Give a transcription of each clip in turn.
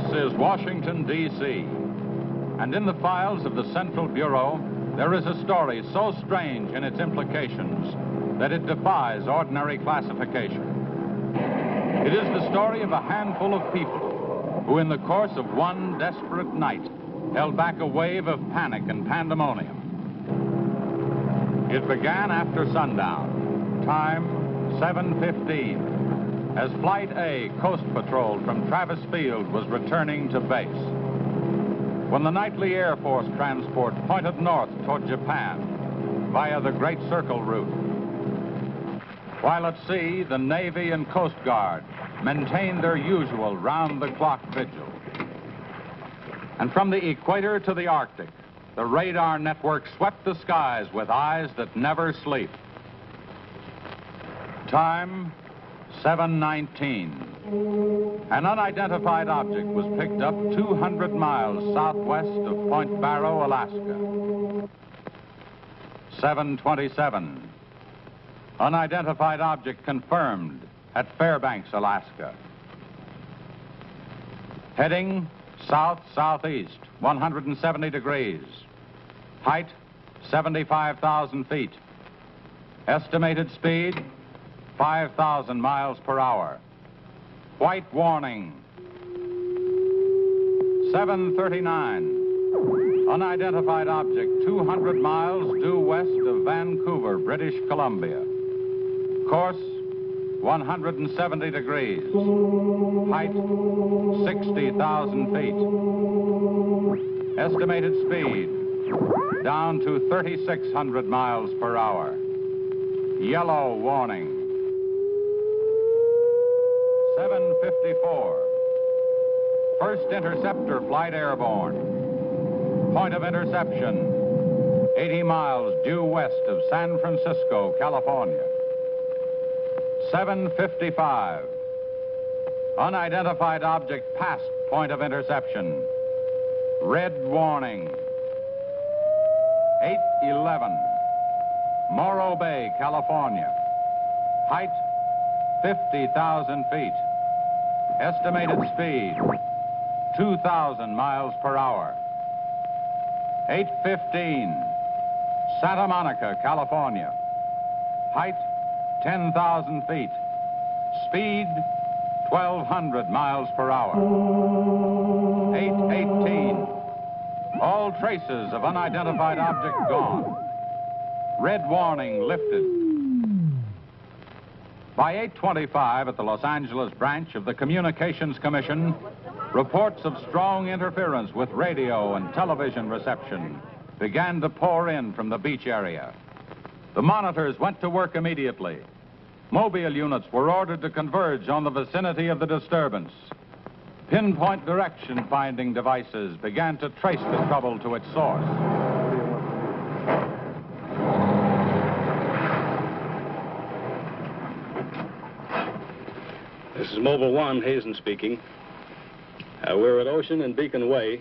This is Washington, D.C., and in the files of the Central Bureau, there is a story so strange in its implications that it defies ordinary classification. It is the story of a handful of people who, in the course of one desperate night, held back a wave of panic and pandemonium. It began after sundown, time 7:15, as Flight A Coast Patrol from Travis Field was returning to base, when the nightly Air Force transport pointed north toward Japan via the Great Circle route. While at sea, the Navy and Coast Guard maintained their usual round-the-clock vigil. And from the equator to the Arctic, the radar network swept the skies with eyes that never sleep. Time, 7:19. An unidentified object was picked up 200 miles southwest of Point Barrow, Alaska. 7:27. Unidentified object confirmed at Fairbanks, Alaska. Heading south-southeast, 170 degrees. Height, 75,000 feet. Estimated speed, 5,000 miles per hour. White warning. 7:39. Unidentified object 200 miles due west of Vancouver, British Columbia. Course, 170 degrees. Height, 60,000 feet. Estimated speed, down to 3,600 miles per hour. Yellow warning. 7:54. First interceptor flight airborne. Point of interception, 80 miles due west of San Francisco, California. 7:55. Unidentified object past point of interception. Red warning. 8:11. Morro Bay, California. Height, 50,000 feet. Estimated speed, 2,000 miles per hour. 8:15. Santa Monica, California. Height, 10,000 feet. Speed, 1,200 miles per hour. 8:18. All traces of unidentified object gone. Red warning lifted. By 8:25 at the Los Angeles branch of the Communications Commission, reports of strong interference with radio and television reception began to pour in from the beach area. The monitors went to work immediately. Mobile units were ordered to converge on the vicinity of the disturbance. Pinpoint direction-finding devices began to trace the trouble to its source. This is Mobile 1, Hazen speaking. We're at Ocean and Beacon Way,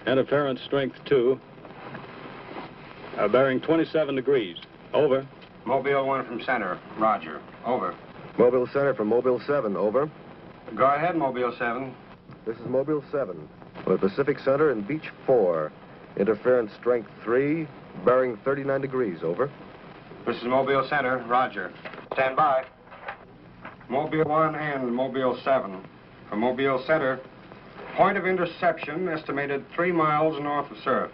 interference strength 2, bearing 27 degrees. Over. Mobile 1 from center, roger. Over. Mobile Center from Mobile 7, over. Go ahead, Mobile 7. This is Mobile 7, with Pacific Center and Beach 4. Interference strength 3, bearing 39 degrees, over. This is Mobile Center, roger. Stand by. Mobile 1 and Mobile 7. From Mobile Center, point of interception estimated 3 miles north of surf.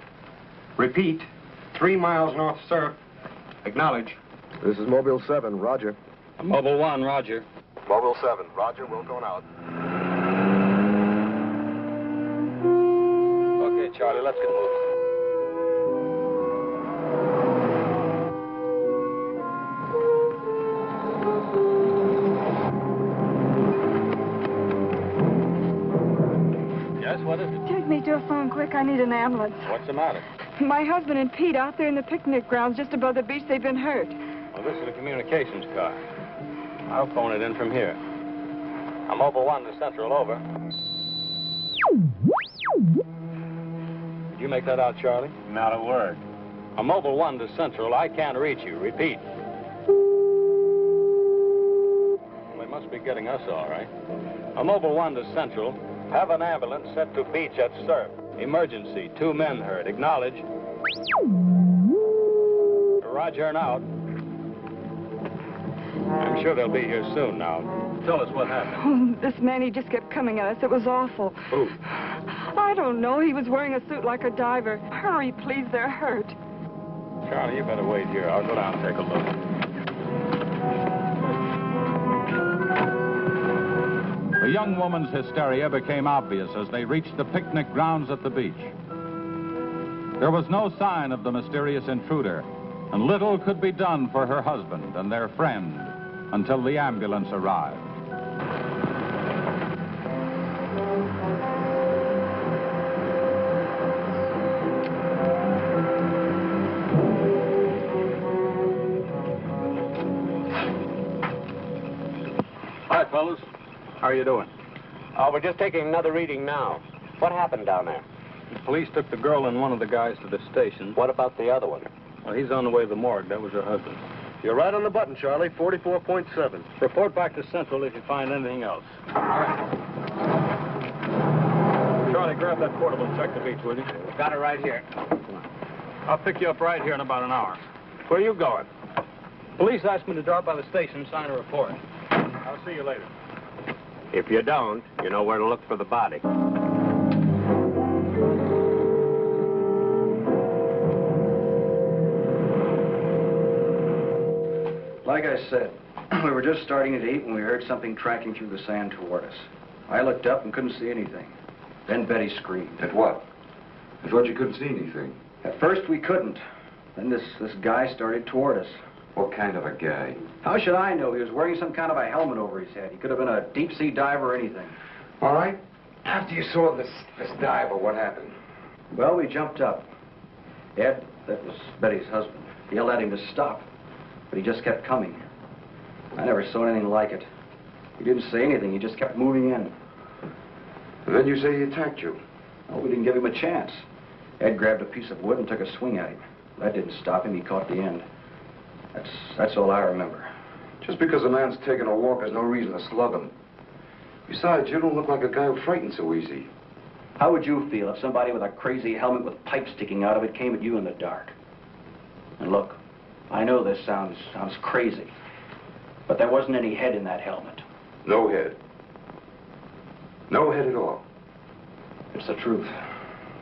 Repeat, 3 miles north of surf. Acknowledge. This is Mobile 7, roger. Mobile 1, roger. Mobile 7, roger, we're going out. Okay, Charlie, let's get moving. Yes, what is it? Take me to a phone quick. I need an ambulance. What's the matter? My husband and Pete out there in the picnic grounds just above the beach. They've been hurt. Well, this is a communications car. I'll phone it in from here. I'm Mobile 1 to Central, over. Did you make that out, Charlie? Not a word. I'm Mobile 1 to Central. I can't reach you. Repeat. Well, they must be getting us all right. I'm Mobile 1 to Central. Have an ambulance sent to beach at surf. Emergency. 2 men hurt. Acknowledge. Roger and out. I'm sure they'll be here soon now. Tell us what happened. Oh, this man, he just kept coming at us. It was awful. Who? I don't know. He was wearing a suit like a diver. Hurry, please. They're hurt. Charlie, you better wait here. I'll go down and take a look. The young woman's hysteria became obvious as they reached the picnic grounds at the beach. There was no sign of the mysterious intruder, and little could be done for her husband and their friend until the ambulance arrived. Hi, fellas. How are you doing? We're just taking another reading now. What happened down there? The police took the girl and one of the guys to the station. What about the other one? Well, he's on the way to the morgue. That was her husband. You're right on the button, Charlie. 44.7. Report back to Central if you find anything else. All right. Charlie, grab that portable and check the beach, will you? Got it right here. I'll pick you up right here in about an hour. Where are you going? Police asked me to drop by the station and sign a report. I'll see you later. If you don't, you know where to look for the body. Like I said, we were just starting to eat when we heard something tracking through the sand toward us. I looked up and couldn't see anything. Then Betty screamed. At what? I thought you couldn't see anything. At first we couldn't. Then this guy started toward us. What kind of a guy? How should I know? He was wearing some kind of a helmet over his head. He could have been a deep-sea diver or anything. All right. After you saw this diver, what happened? Well, we jumped up. Ed, that was Betty's husband, he yelled at him to stop, but he just kept coming. I never saw anything like it. He didn't say anything. He just kept moving in. And then you say he attacked you. Oh, we didn't give him a chance. Ed grabbed a piece of wood and took a swing at him. That didn't stop him. He caught the end. That's all I remember. Just because a man's taking a walk is no reason to slug him. Besides, you don't look like a guy who frightens so easy. How would you feel if somebody with a crazy helmet with pipes sticking out of it came at you in the dark? And look, I know this sounds crazy, but there wasn't any head in that helmet. No head. No head at all. It's the truth.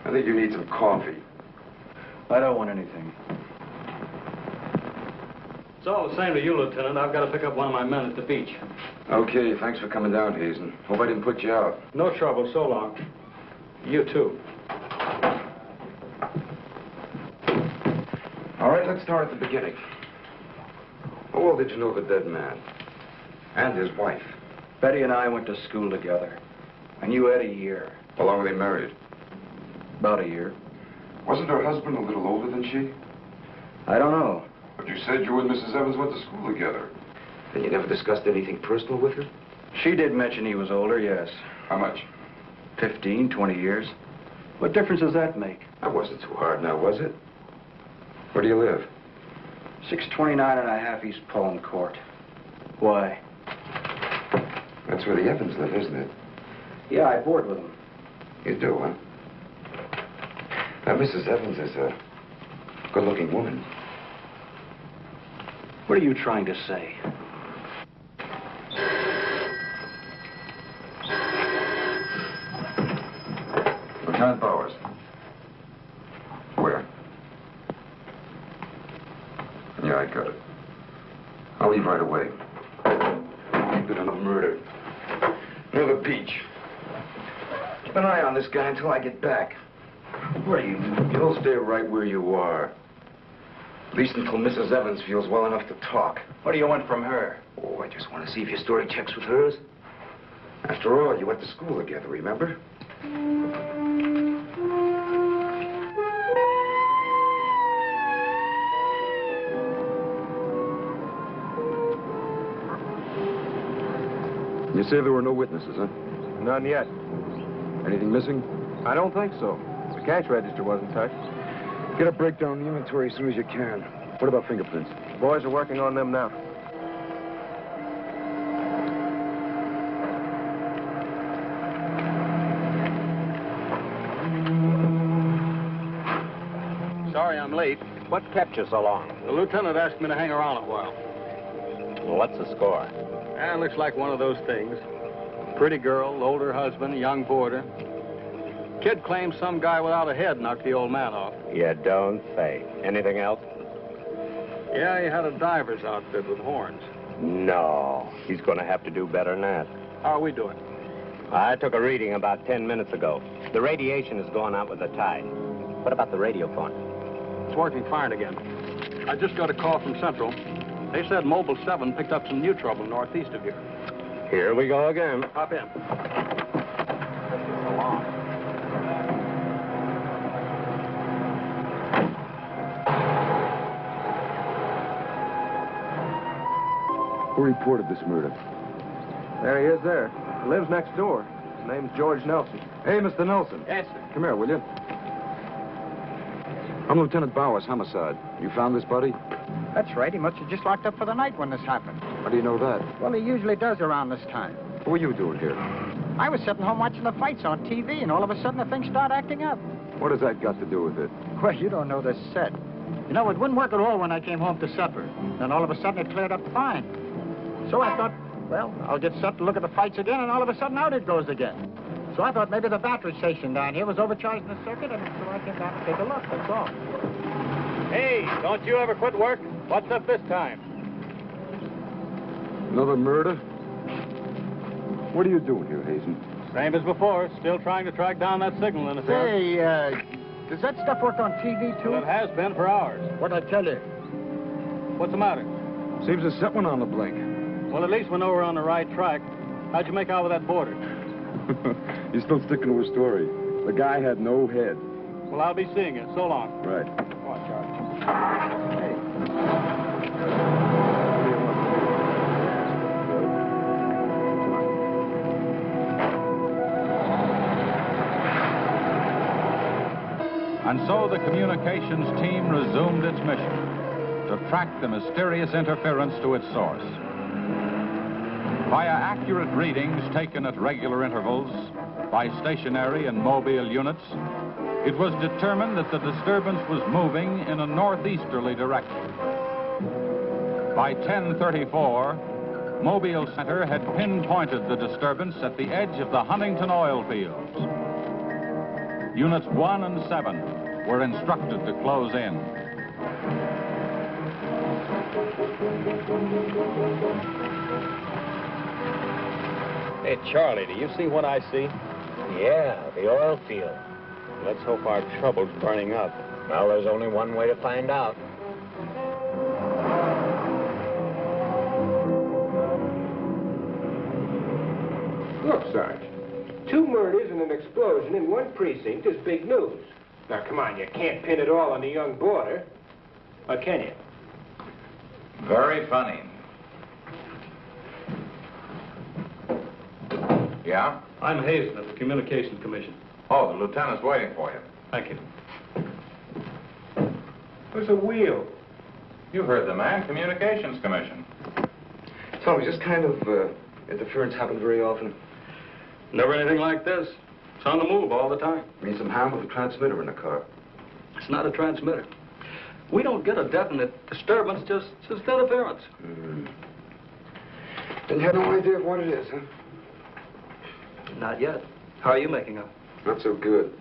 I think you need some coffee. I don't want anything. It's all the same to you, Lieutenant. I've got to pick up one of my men at the beach. Okay, thanks for coming down, Hazen. Hope I didn't put you out. No trouble. So long. You too. All right, let's start at the beginning. How well did you know the dead man? And his wife? Betty and I went to school together. I knew Ed a year. How long were they married? About a year. Wasn't her husband a little older than she? I don't know. But you said you and Mrs. Evans went to school together. And you never discussed anything personal with her? She did mention he was older, yes. How much? 15, 20 years. What difference does that make? That wasn't too hard now, was it? Where do you live? 629 and a half East Palm Court. Why? That's where the Evans live, isn't it? Yeah, I board with them. You do, huh? Now, Mrs. Evans is a good-looking woman. What are you trying to say? Lieutenant Bowers. Where? Yeah, I got it. I'll leave right away. Bit on a murder. Near the beach. Keep an eye on this guy until I get back. What do you do? You'll stay right where you are. At least until Mrs. Evans feels well enough to talk. What do you want from her? Oh, I just want to see if your story checks with hers. After all, you went to school together, remember? You say there were no witnesses, huh? None yet. Anything missing? I don't think so. The cash register wasn't touched. Get a breakdown of the inventory as soon as you can. What about fingerprints? The boys are working on them now. late. What kept you so long? The lieutenant asked me to hang around a while. Well, what's the score? It looks like one of those things. Pretty girl, older husband, young boarder. Kid claims some guy without a head knocked the old man off. You don't say. Anything else? Yeah, he had a diver's outfit with horns. No. He's going to have to do better than that. How are we doing? I took a reading about 10 minutes ago. The radiation is going out with the tide. What about the radio phone? It's working fine again. I just got a call from Central. They said Mobile 7 picked up some new trouble northeast of here. Here we go again. Hop in. Who reported this murder? There he is there. He lives next door. His name's George Nelson. Hey, Mr. Nelson. Yes, sir. Come here, will you? I'm Lieutenant Bowers, homicide. You found this body? That's right. He must have just locked up for the night when this happened. How do you know that? Well, he usually does around this time. What were you doing here? I was sitting home watching the fights on TV, and all of a sudden the thing started acting up. What has that got to do with it? Well, you don't know this set. You know, it wouldn't work at all when I came home to supper. Then all of a sudden it cleared up fine. So I thought, well, I'll get set to look at the fights again, and all of a sudden out it goes again. So I thought maybe the battery station down here was overcharging the circuit, and so I came down to take a look, that's all. Hey, don't you ever quit work? What's up this time? Another murder? What are you doing here, Hazen? Same as before. Still trying to track down that signal interference. Say, does that stuff work on TV, too? Well, it has been for hours. What'd I tell you? What's the matter? Seems there's something on the blink. Well, at least we know we're on the right track. How'd you make out with that boarder? He's still sticking to his story. The guy had no head. Well, I'll be seeing you. So long. Right. Come on, Charlie. And so the communications team resumed its mission to track the mysterious interference to its source. Via accurate readings taken at regular intervals by stationary and mobile units, it was determined that the disturbance was moving in a northeasterly direction. By 10:34, Mobile Center had pinpointed the disturbance at the edge of the Huntington oil fields. Units 1 and 7 were instructed to close in. Hey, Charlie, do you see what I see? Yeah, the oil field. Let's hope our trouble's burning up. Well, there's only one way to find out. Look, Sarge, 2 murders and an explosion in one precinct is big news. Now, come on, you can't pin it all on the young boarder. Or can you? Very funny. Yeah? I'm Hazen of the Communications Commission. Oh, the lieutenant's waiting for you. Thank you. Where's a wheel? You heard the man, Communications Commission. Tell me, this kind of interference happen very often? Never anything like this. It's on the move all the time. I mean, some harm with the transmitter in the car. It's not a transmitter. We don't get a definite disturbance, just interference. Then you have no idea of what it is, huh? Not yet. How are you making out? Not so good.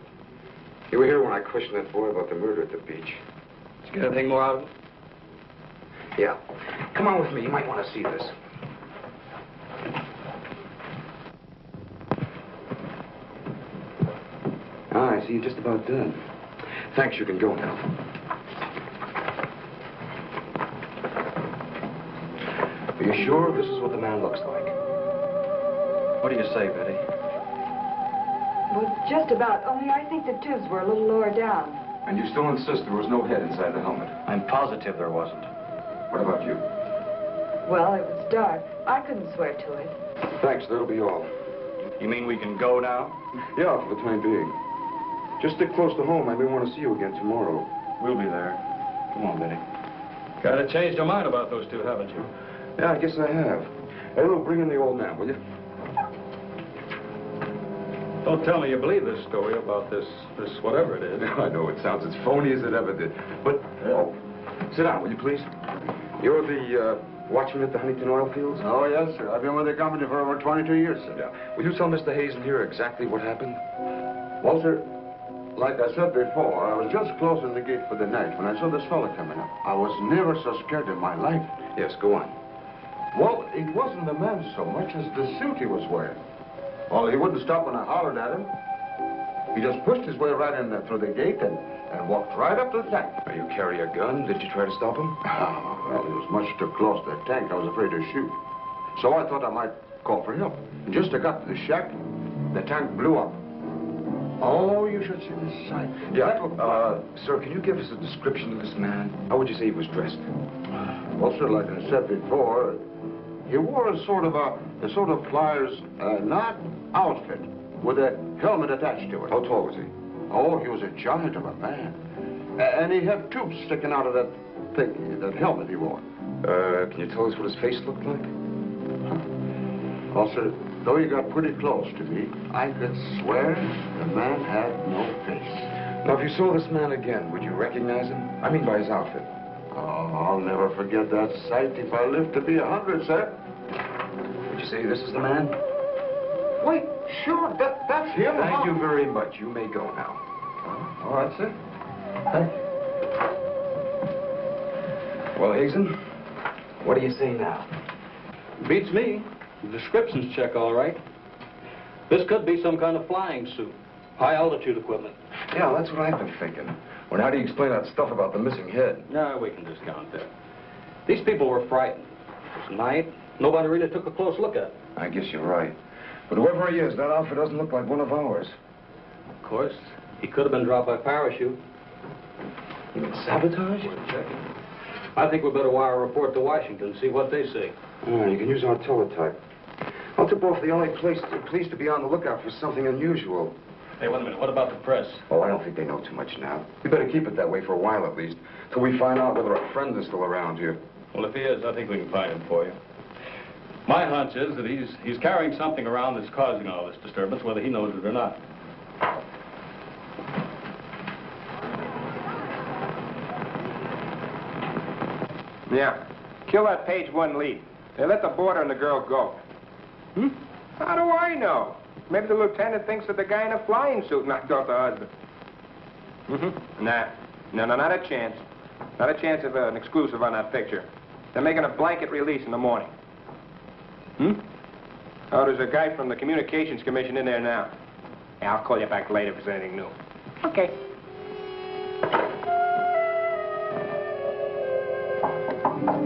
You were here when I questioned that boy about the murder at the beach. Did you get anything more out of it? Yeah. Come on with me. You might want to see this. Ah, I see you're just about done. Thanks, you can go now. Are you sure this is what the man looks like? What do you say, Betty? Well, just about, only I think the tubes were a little lower down. And you still insist there was no head inside the helmet? I'm positive there wasn't. What about you? Well, it was dark. I couldn't swear to it. Thanks, that'll be all. You mean we can go now? Yeah, for the time being. Just stick close to home. I may want to see you again tomorrow. We'll be there. Come on, Betty. Kind of changed your mind about those two, haven't you? Yeah, I guess I have. Hey, Lou, bring in the old man, will you? Don't tell me you believe this story about this whatever it is. I know it sounds as phony as it ever did. But, oh, sit down, will you please? You're the watchman at the Huntington oil fields? Oh, yes, sir. I've been with the company for over 22 years, sir. Yeah. Will you tell Mr. Hazen here exactly what happened? Well, sir, like I said before, I was just closing the gate for the night when I saw this fella coming up. I was never so scared in my life. Yes, go on. Well, it wasn't the man so much as the suit he was wearing. Well, he wouldn't stop when I hollered at him. He just pushed his way right in through the gate and walked right up to the tank. Now, you carry a gun? Did you try to stop him? Well, he was much too close to the tank. I was afraid to shoot. So I thought I might call for help. And just as I got to the shack, the tank blew up. Oh, you should see the sight. Yeah, sir, can you give us a description of this man? How would you say he was dressed? Well, sir, like I said before, he wore a sort of pliers, not outfit, with a helmet attached to it. How tall was he? Oh, he was a giant of a man. And he had tubes sticking out of that thing, that helmet he wore. Can you tell us what his face looked like? Well, sir, though he got pretty close to me, I could swear the man had no face. Now, if you saw this man again, would you recognize him? I mean by his outfit. Oh, I'll never forget that sight if I live to be 100, sir. Would you say this is the man? Wait, sure, that's him. Thank you very much. You may go now. All right, sir. Thank you. Well, Hazen, what do you say now? Beats me. The descriptions check all right. This could be some kind of flying suit. High altitude equipment. Yeah, that's what I've been thinking. Well, how do you explain that stuff about the missing head? No, we can discount that. These people were frightened. It was night. Nobody really took a close look at it. I guess you're right. But whoever he is, that outfit doesn't look like one of ours. Of course, he could have been dropped by parachute. You mean sabotage? We're checking. I think we better wire a report to Washington and see what they say. Oh, you can use our teletype. I'll tip off the LA police to be on the lookout for something unusual. Hey, wait a minute. What about the press? Oh, I don't think they know too much now. We better keep it that way for a while at least, till we find out whether our friend is still around here. Well, if he is, I think we can find him for you. My hunch is that he's carrying something around that's causing all this disturbance, whether he knows it or not. Yeah. Kill that page one lead. They let the boarder and the girl go. Hmm? How do I know? Maybe the lieutenant thinks that the guy in a flying suit knocked off the husband. Mm-hmm. Nah. No, not a chance. Not a chance of an exclusive on that picture. They're making a blanket release in the morning. Hmm? Oh, there's a guy from the Communications Commission in there now. Yeah, I'll call you back later if there's anything new. Okay.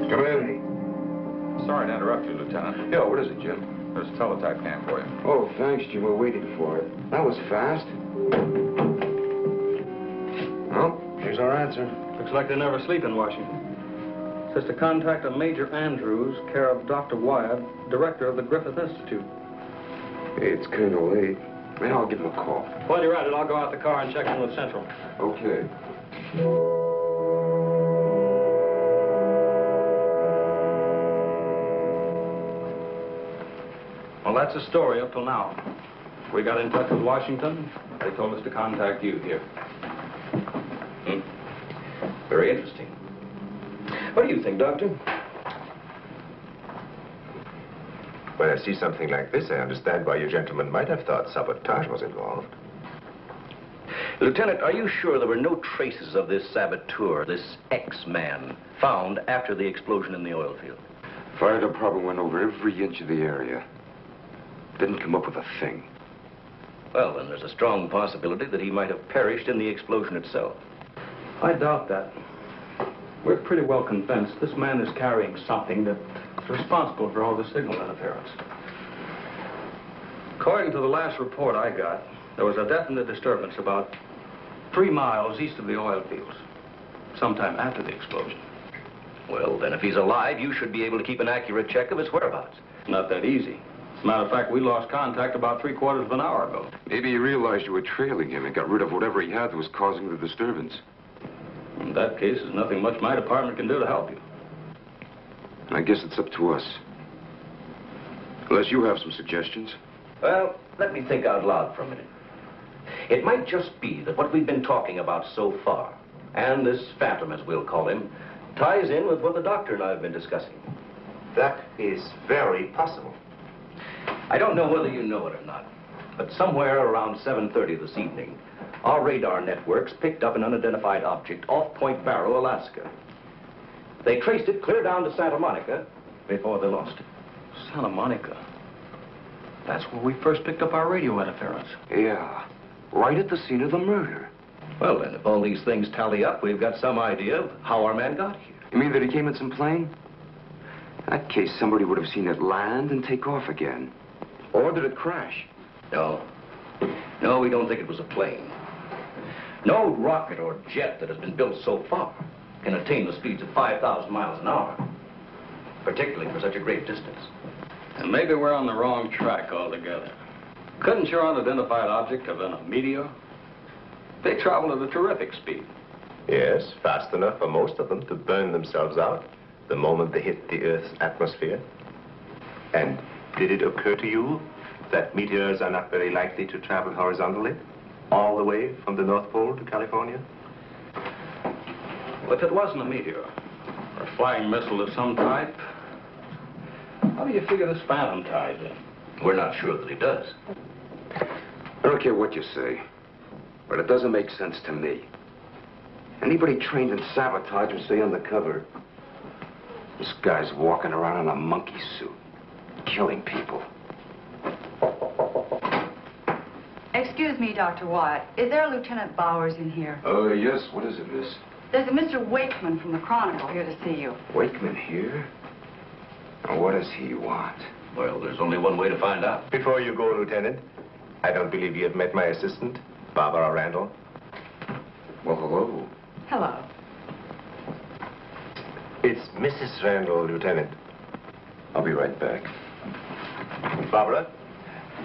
Come in. Sorry to interrupt you, Lieutenant. Yeah, what is it, Jim? There's a teletype cam for you. Oh, thanks, Jim. We're waiting for it. That was fast. Well, here's our answer. Looks like they never sleep in Washington. Says to contact a Major Andrews, care of Dr. Wyatt, director of the Griffith Institute. Hey, it's kind of late. Maybe I'll give him a call. While you're at it, I'll go out the car and check in with Central. Okay. Well, that's the story up till now. We got in touch with Washington. They told us to contact you here. Very interesting. What do you think, Doctor? When I see something like this, I understand why you gentlemen might have thought sabotage was involved. Lieutenant, are you sure there were no traces of this saboteur, this X-man, found after the explosion in the oil field? Fire department went over every inch of the area. Didn't come up with a thing. Well, then there's a strong possibility that he might have perished in the explosion itself. I doubt that. We're pretty well convinced this man is carrying something that's responsible for all the signal interference. According to the last report I got, there was a definite disturbance about 3 miles east of the oil fields, sometime after the explosion. Well, then if he's alive, you should be able to keep an accurate check of his whereabouts. Not that easy. As a matter of fact, we lost contact about 3/4 of an hour ago. Maybe he realized you were trailing him and got rid of whatever he had that was causing the disturbance. In that case, there's nothing much my department can do to help you. And I guess it's up to us. Unless you have some suggestions. Well, let me think out loud for a minute. It might just be that what we've been talking about so far, and this phantom, as we'll call him, ties in with what the doctor and I have been discussing. That is very possible. I don't know whether you know it or not, but somewhere around 7:30 this evening, our radar networks picked up an unidentified object off Point Barrow, Alaska. They traced it clear down to Santa Monica before they lost it. Santa Monica? That's where we first picked up our radio interference. Yeah, right at the scene of the murder. Well, then, if all these things tally up, we've got some idea of how our man got here. You mean that he came in some plane? In that case, somebody would have seen it land and take off again. Or did it crash? No. No, we don't think it was a plane. No rocket or jet that has been built so far can attain the speeds of 5,000 miles an hour, particularly for such a great distance. And maybe we're on the wrong track altogether. Couldn't your unidentified object have been a meteor? They travel at a terrific speed. Yes, fast enough for most of them to burn themselves out the moment they hit the Earth's atmosphere. And did it occur to you that meteors are not very likely to travel horizontally, all the way from the North Pole to California? Well, if it wasn't a meteor, or a flying missile of some type, how do you figure this phantom ties in? We're not sure that he does. I don't care what you say, but it doesn't make sense to me. Anybody trained in sabotage would stay undercover. This guy's walking around in a monkey suit, killing people. Excuse me, Dr. Wyatt. Is there a Lieutenant Bowers in here? Oh, yes. What is it, miss? There's a Mr. Wakeman from the Chronicle here to see you. Wakeman here? Now, what does he want? Well, there's only one way to find out. Before you go, Lieutenant, I don't believe you have met my assistant, Barbara Randall. Well, hello. Hello. It's Mrs. Randall, Lieutenant. I'll be right back. Barbara,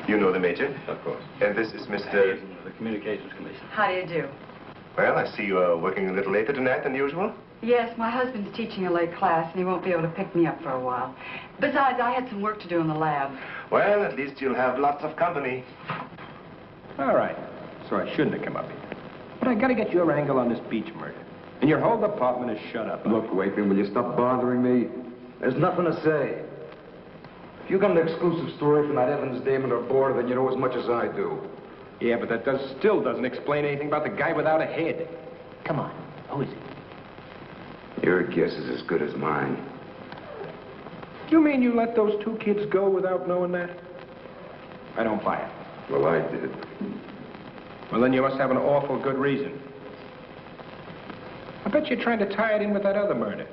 you know the Major? Of course. And this is Mr. The Communications Commission. How do you do? Well, I see you are working a little later tonight than usual. Yes, my husband's teaching a late class, and he won't be able to pick me up for a while. Besides, I had some work to do in the lab. Well, at least you'll have lots of company. All right. So I shouldn't have come up here. But I gotta get your angle on this Beach murder. And your whole department is shut up. Look, Wakeman, will you stop bothering me? There's nothing to say. If you got an exclusive story from that Evans Damon or Border, then you know as much as I do. Yeah, but that still doesn't explain anything about the guy without a head. Come on. Who is it? Your guess is as good as mine. You mean you let those two kids go without knowing that? I don't buy it. Well, I did. Well, then you must have an awful good reason. I bet you're trying to tie it in with that other murder.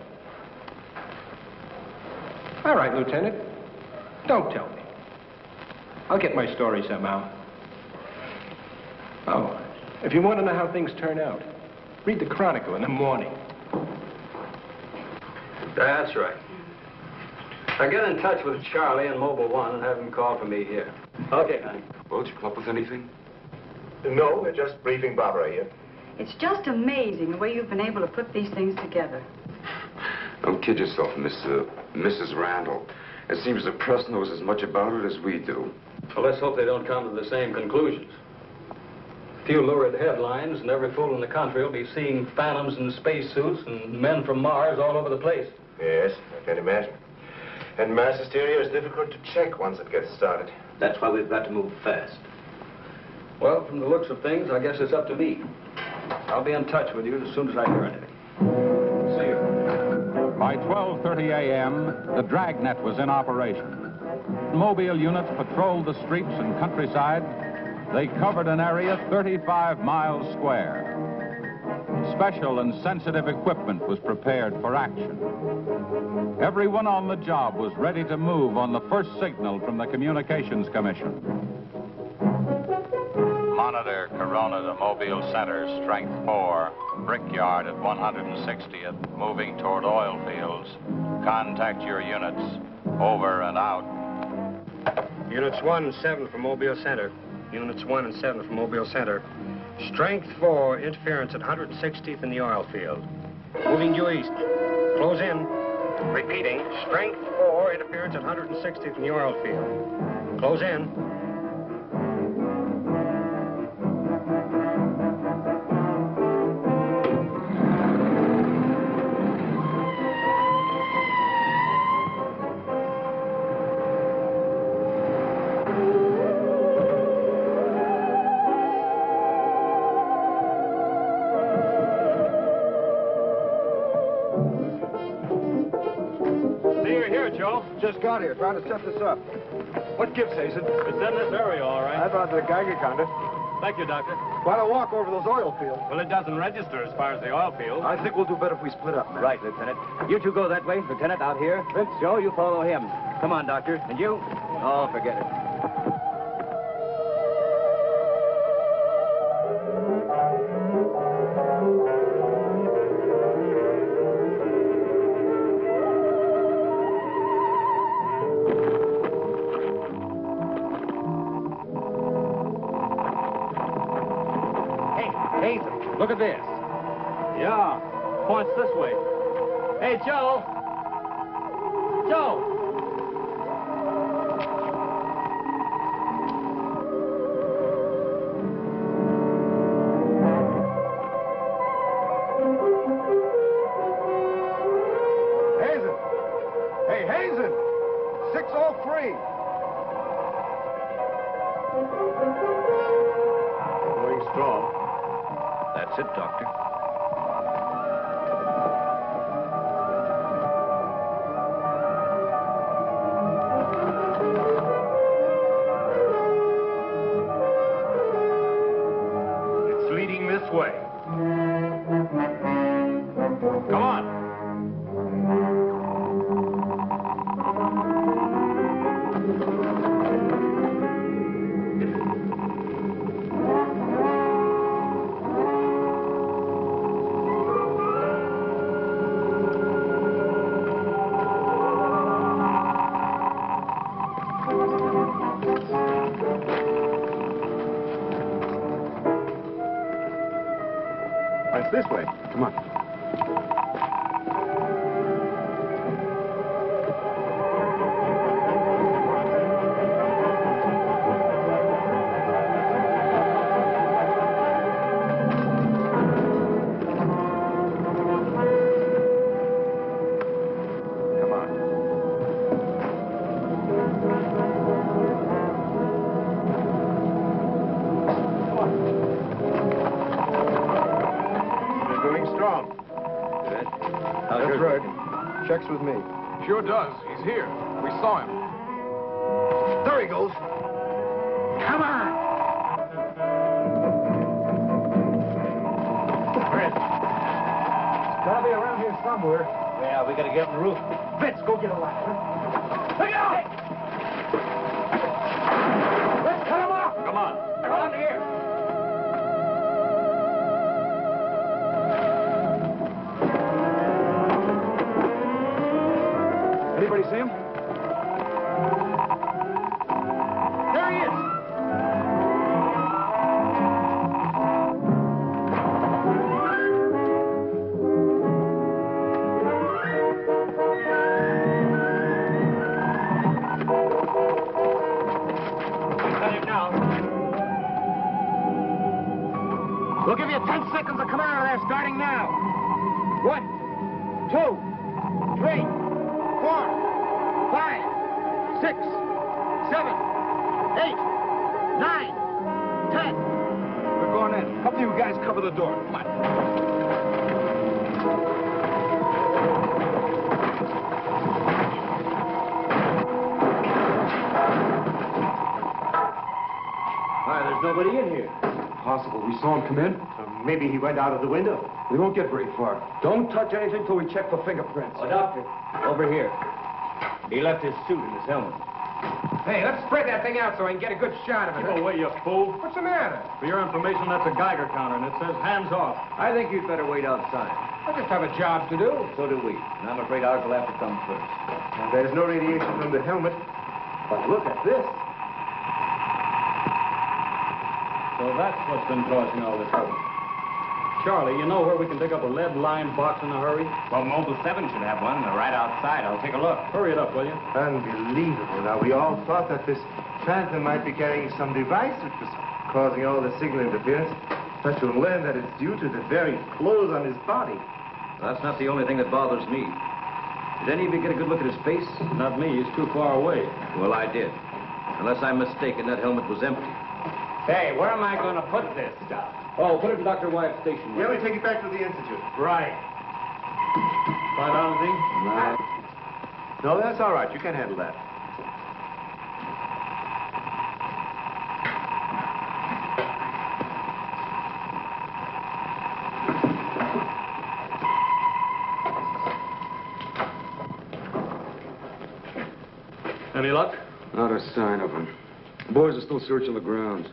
All right, Lieutenant. Don't tell me. I'll get my story somehow. Oh, if you want to know how things turn out, read the Chronicle in the morning. That's right. Now get in touch with Charlie in Mobile 1 and have him call for me here. Okay, honey. Well, did you come up with anything? No, we're just briefing Barbara here. It's just amazing the way you've been able to put these things together. Don't kid yourself, Mrs. Randall. It seems the press knows as much about it as we do. Well, let's hope they don't come to the same conclusions. A few lurid headlines, and every fool in the country will be seeing phantoms in spacesuits and men from Mars all over the place. Yes, I can imagine. And mass hysteria is difficult to check once it gets started. That's why we've got to move fast. Well, from the looks of things, I guess it's up to me. I'll be in touch with you as soon as I hear anything. See you. By 12:30 a.m., the dragnet was in operation. Mobile units patrolled the streets and countryside. They covered an area 35 miles square. Special and sensitive equipment was prepared for action. Everyone on the job was ready to move on the first signal from the Communications Commission. Monitor Corona to Mobile Center, strength 4, Brickyard at 160th, moving toward oil fields. Contact your units. Over and out. Units 1 and 7 from Mobile Center. Units 1 and 7 from Mobile Center. Strength 4, interference at 160th in the oil field. Moving due east. Close in. Repeating, strength 4, interference at 160th in the oil field. Close in. just got here, trying to set this up. What gives, Hazen? It's in this area, all right. I brought the Geiger counter. Thank you, Doctor. Why don't walk over those oil fields? Well, it doesn't register as far as the oil field. I think we'll do better if we split up, man. Right, Lieutenant. You two go that way. Lieutenant, out here. Vince. Joe, you follow him. Come on, Doctor. And you? Oh, forget it. Look at this. Yeah, points this way. Hey, Joe. Joe. Hazen. Hey, Hazen. 603. Going strong. That's it, Doctor. It's leading this way. Come on. It's this way. Come on. That's right. Checks with me. Sure does. He's here. We saw him. There he goes. Come on! It's gotta be around here somewhere. Yeah, we gotta get on the roof. Vince, go get a ladder. Look out! Let's cut him off! Come on. Around here. Anybody see him? There he is! Cut him now. We'll give you 10 seconds to come out of there, starting now. 1, 2, 3, 4, 5, 6, 7, 8, 9, 10. We're going in. Help you guys cover the door. Come on. Why, there's nobody in here. Possible. We saw him come in. Maybe he went out of the window. We won't get very far. Don't touch anything till we check for fingerprints. Oh, Doctor, over here. He left his suit and his helmet. Hey, let's spread that thing out so I can get a good shot of it. Keep away, you fool. What's the matter? For your information, that's a Geiger counter, and it says hands off. I think you'd better wait outside. I just have a job to do. So do we. And I'm afraid ours will have to come first. There's no radiation from the helmet. But look at this. So that's what's been causing all this trouble. Charlie, you know where we can pick up a lead-lined box in a hurry? Well, Mobile 7 should have one. They're right outside. I'll take a look. Hurry it up, will you? Unbelievable. Now, we all thought that this phantom might be carrying some device which was causing all the signal interference. But you'll learn that it's due to the very clothes on his body. That's not the only thing that bothers me. Did any of you get a good look at his face? Not me. He's too far away. Well, I did. Unless I'm mistaken, that helmet was empty. Hey, where am I going to put this stuff? Oh, put it in Dr. Wyatt's station. Yeah, we take it back to the Institute. Right. $5, No, that's all right. You can handle that. Any luck? Not a sign of him. The boys are still searching the grounds.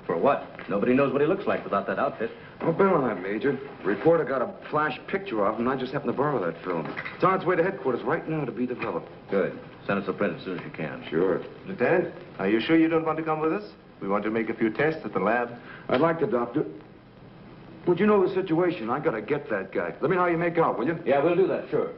For what? Nobody knows what he looks like without that outfit. I'll bet on that, Major. The reporter got a flash picture of him, and I just happened to borrow that film. It's on its way to headquarters right now to be developed. Good. Send us a print as soon as you can. Sure. Lieutenant, are you sure you don't want to come with us? We want to make a few tests at the lab. I'd like to, Doctor. But you know the situation. I gotta get that guy. Let me know how you make out, will you? Yeah, we'll do that, sure.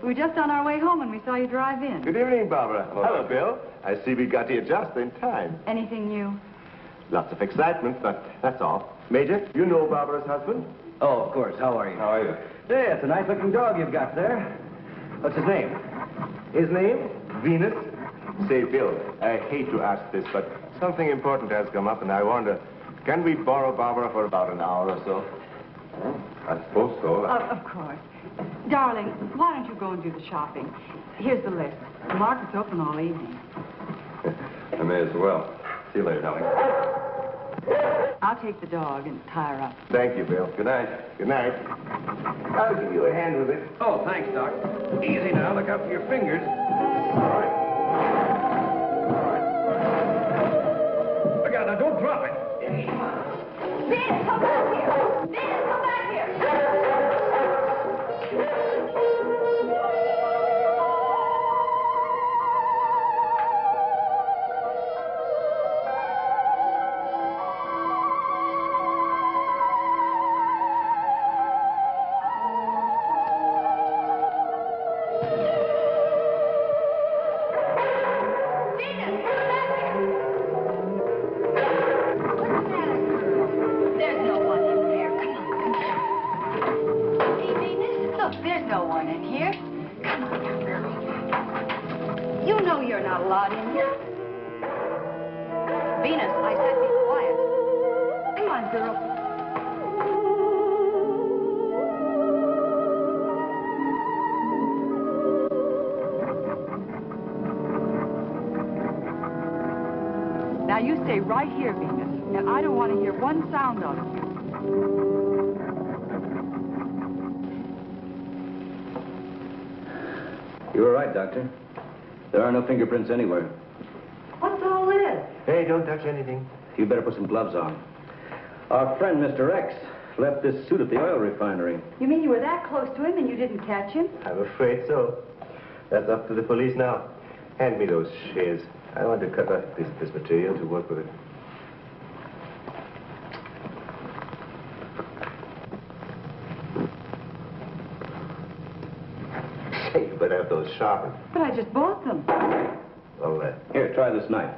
We were just on our way home and we saw you drive in. Good evening, Barbara. Hello, Bill. I see we got here just in time. Anything new? Lots of excitement, but that's all. Major, you know Barbara's husband? Oh, of course. How are you? How are you? Yeah, it's a nice-looking dog you've got there. What's his name? His name? Venus. Say, Bill, I hate to ask this, but something important has come up, and I wonder, can we borrow Barbara for about an hour or so? I suppose so. Of course. Darling, why don't you go and do the shopping? Here's the list. The market's open all evening. I may as well. See you later, darling. I'll take the dog and tie her up. Thank you, Bill. Good night. Good night. I'll give you a hand with it. Oh, thanks, Doc. Easy now. Look out for your fingers. All right. Look out now. Don't drop it. Venus, come back here! Venus, come back here! Now you stay right here, Venus, and I don't want to hear one sound of it. You were right, Doctor. There are no fingerprints anywhere. What's all this? Hey, don't touch anything. You better put some gloves on. Our friend, Mr. X, left this suit at the oil refinery. You mean you were that close to him and you didn't catch him? I'm afraid so. That's up to the police now. Hand me those shears. I want to cut off this material to work with it. Hey, you better have those sharpened. But I just bought them. Well, Here, try this knife.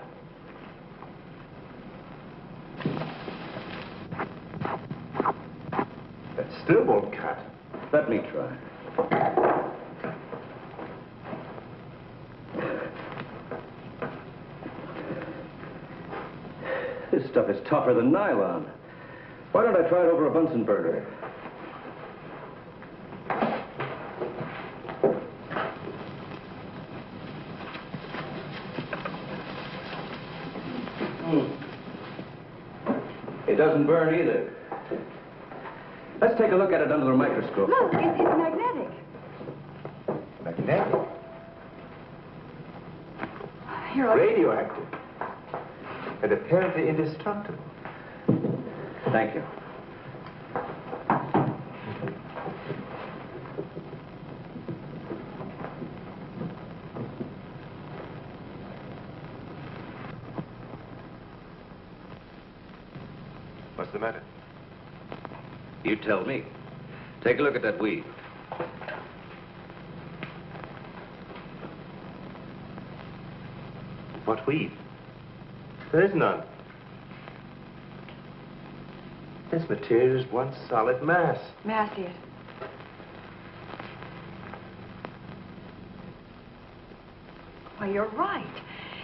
that still won't cut. Let me try. This stuff is tougher than nylon. Why don't I try it over a Bunsen burner? Hey, doesn't burn either. Let's take a look at it under the microscope. Look, it's magnetic. Magnetic? Here, I'll... Radioactive. And apparently indestructible. Thank you. What's the matter? You tell me. Take a look at that weed. What weed? There is none. This material is one solid mass. May I see it? Why, you're right.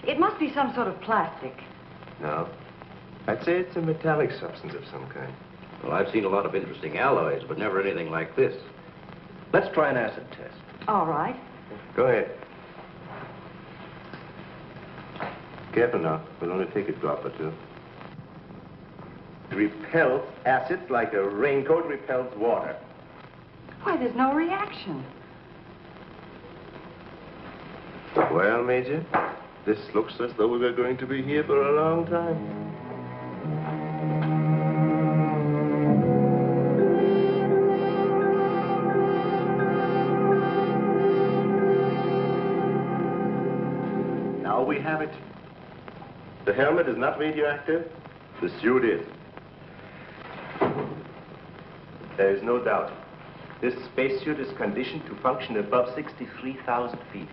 It must be some sort of plastic. No. I'd say it's a metallic substance of some kind. Well, I've seen a lot of interesting alloys, but never anything like this. Let's try an acid test. All right. Go ahead. Careful now. We'll only take a drop or two. It repels acids like a raincoat repels water. Why, there's no reaction. Well, Major, this looks as though we were going to be here for a long time. Now we have it. The helmet is not radioactive. The suit is. There is no doubt. This spacesuit is conditioned to function above 63,000 feet,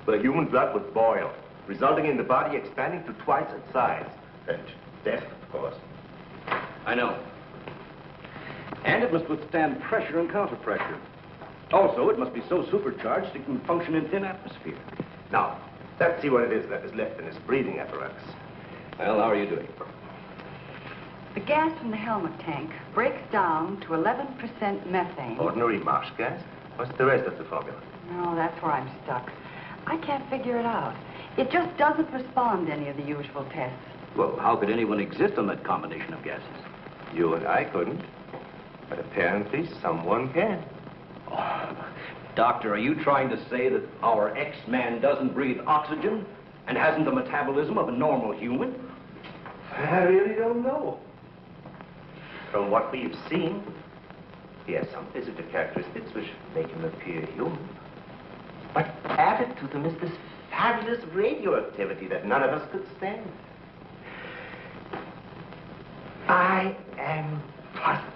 where human blood would boil, resulting in the body expanding to twice its size. And death, of course. I know. And it must withstand pressure and counterpressure. Also, it must be so supercharged it can function in thin atmosphere. Now, let's see what it is that is left in this breathing apparatus. Well, how are you doing? The gas from the helmet tank breaks down to 11% methane. Ordinary marsh gas? What's the rest of the formula? No, that's where I'm stuck. I can't figure it out. It just doesn't respond to any of the usual tests. Well, how could anyone exist on that combination of gases? You and I couldn't. But apparently someone can. Oh, Doctor, are you trying to say that our X-Man doesn't breathe oxygen and hasn't the metabolism of a normal human? I really don't know. From what we've seen, he has some physical characteristics which make him appear human. But added to them is this fabulous radioactivity that none of us could stand. I am puzzled.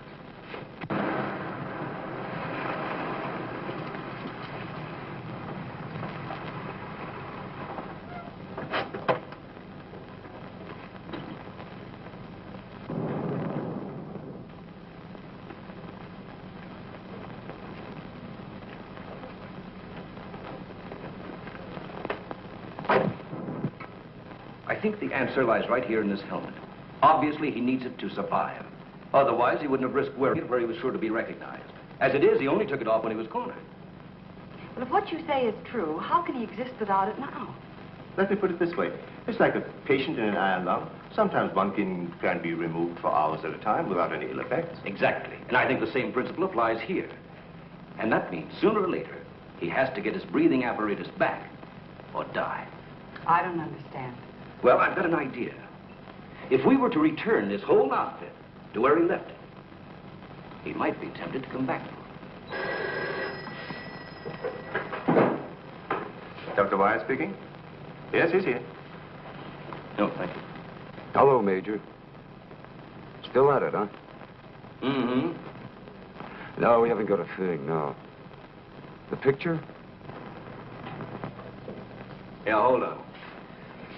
I think the answer lies right here in this helmet. Obviously, he needs it to survive. Otherwise, he wouldn't have risked wearing it where he was sure to be recognized. As it is, he only took it off when he was cornered. But if what you say is true, how can he exist without it now? Let me put it this way. It's like a patient in an iron lung. Sometimes one can be removed for hours at a time without any ill effects. Exactly. And I think the same principle applies here. And that means sooner or later, he has to get his breathing apparatus back or die. I don't understand. Well, I've got an idea. If we were to return this whole outfit to where he left it, he might be tempted to come back for it. Dr. Wyatt speaking? Yes, he's here. No, thank you. Hello, Major. Still at it, huh? Mm-hmm. No, we haven't got a thing, no. The picture? Yeah, hold on.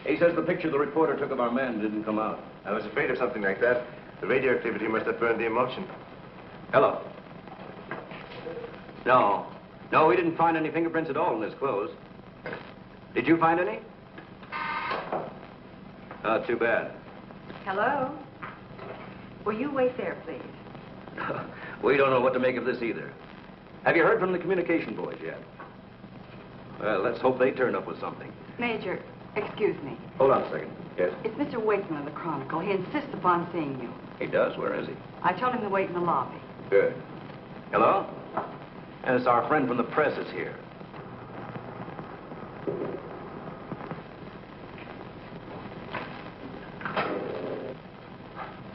He says the picture the reporter took of our man didn't come out. I was afraid of something like that. The radioactivity must have burned the emulsion. Hello. No. No, we didn't find any fingerprints at all in his clothes. Did you find any? Oh, too bad. Hello? Will you wait there, please? We don't know what to make of this either. Have you heard from the communication boys yet? Well, let's hope they turn up with something. Major, excuse me. Hold on a second. Yes? It's Mr. Wakeman of the Chronicle. He insists upon seeing you. He does? Where is he? I told him to wait in the lobby. Good. Hello? And it's our friend from the press is here.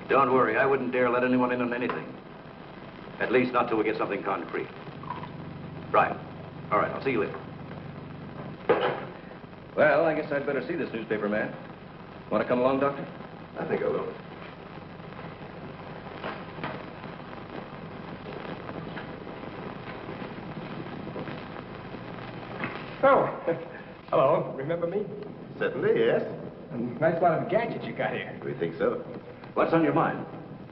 Don't worry, I wouldn't dare let anyone in on anything. At least not till we get something concrete. Right. All right, I'll see you later. Well, I guess I'd better see this newspaper man. Want to come along, Doctor? I think I will. Oh, hello. Remember me? Certainly, yes. Nice lot of gadgets you got here. We think so. What's on your mind?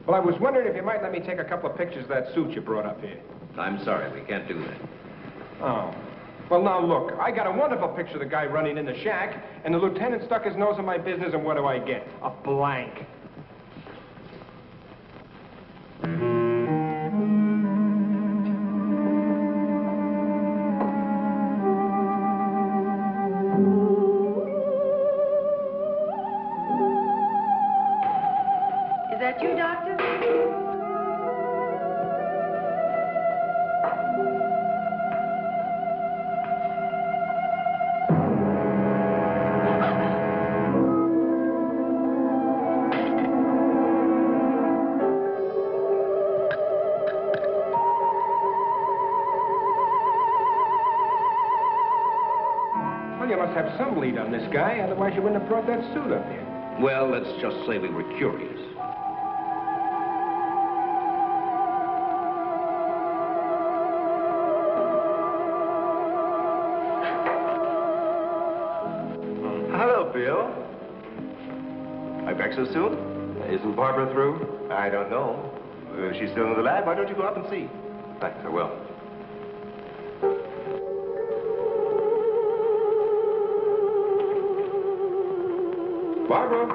Well, I was wondering if you might let me take a couple of pictures of that suit you brought up here. I'm sorry, we can't do that. Oh. Well, now, look, I got a wonderful picture of the guy running in the shack, and the lieutenant stuck his nose in my business, and what do I get? A blank. Is that you, Doctor? Well, you must have some lead on this guy, otherwise you wouldn't have brought that suit up here. Well, let's just say we were curious. Hello, Bill. Are you back so soon? Isn't Barbara through? I don't know. If she's still in the lab, why don't you go up and see? Thanks, I will. Barbara?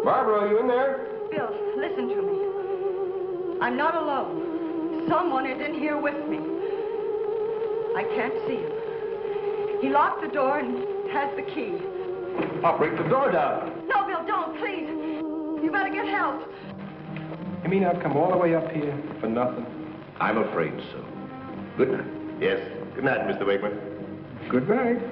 Barbara, are you in there? Bill, listen to me. I'm not alone. Someone is in here with me. I can't see him. He locked the door and has the key. I'll break the door down. No, Bill, don't, please. You better get help. You mean I've come all the way up here for nothing? I'm afraid so. Good night. Yes. Good night, Mr. Wakeman. Good night.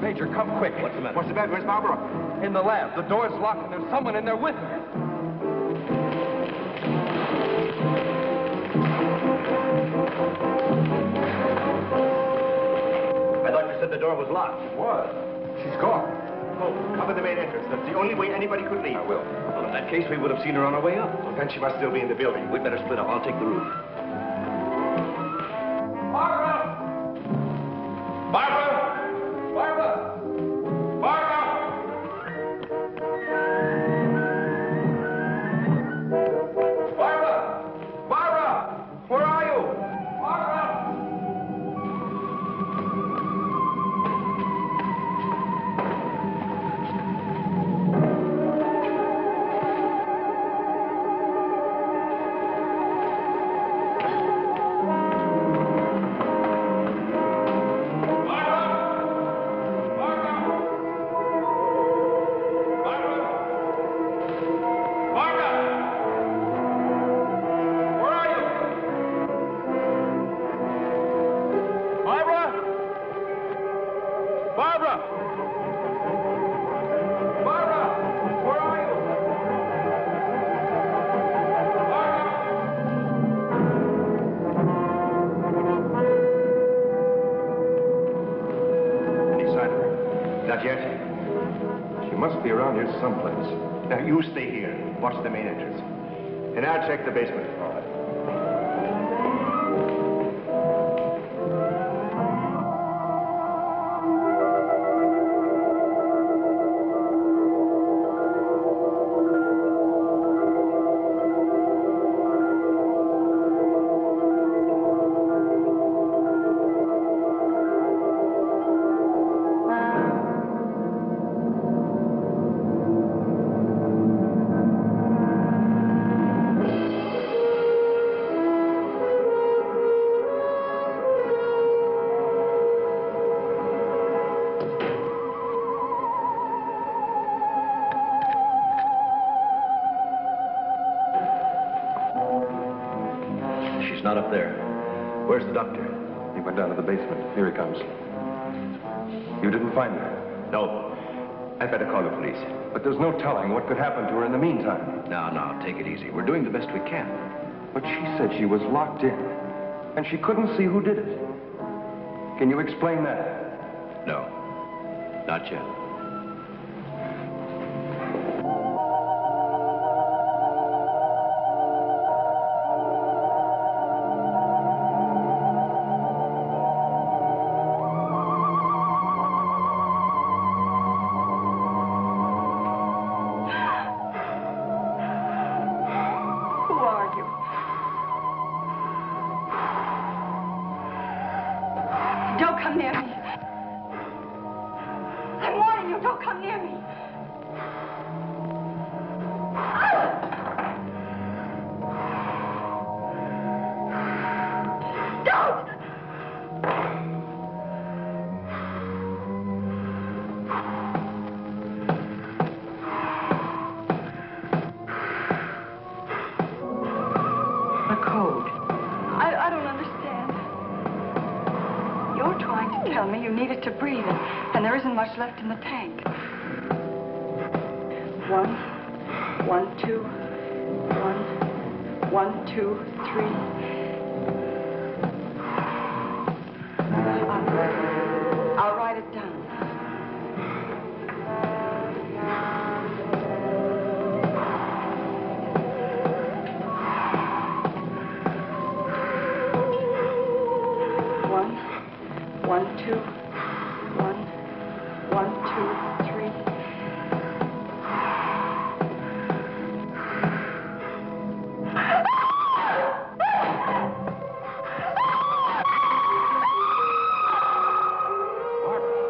Major, come quick. What's the matter? What's the matter? Where's Barbara? In the lab. The door's locked and there's someone in there with her. I thought you said the door was locked. It was. She's gone. Oh, cover the main entrance. That's the only way anybody could leave. I will. Well, in that case, we would have seen her on our way up. Well, then she must still be in the building. We'd better split up. I'll take the roof. Barbara! Barbara! Barbara! Barbara! Barbara! Barbara! Where are you? Barbara! Not yet. She must be around here someplace. Now, you stay here. Watch the main entrance. And I'll check the basement. All right. She's not up there. Where's the doctor? He went down to the basement. Here he comes. You didn't find her? No. I'd better call the police. But there's no telling what could happen to her in the meantime. Now, take it easy. We're doing the best we can. But she said she was locked in, and she couldn't see who did it. Can you explain that? No. Not yet. Much left in the tank. 1, 1, 2, 1, 1, 2, 3. I'll write it down. One, 2. 1, 2, 3.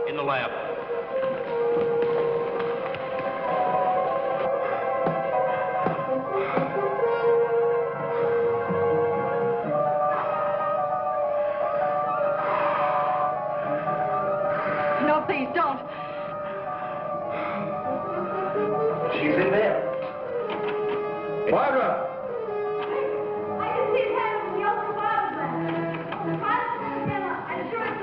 In the lab. No, please don't. She's in there. Barbara! I can see his head from the open bottom there. I'm sure it's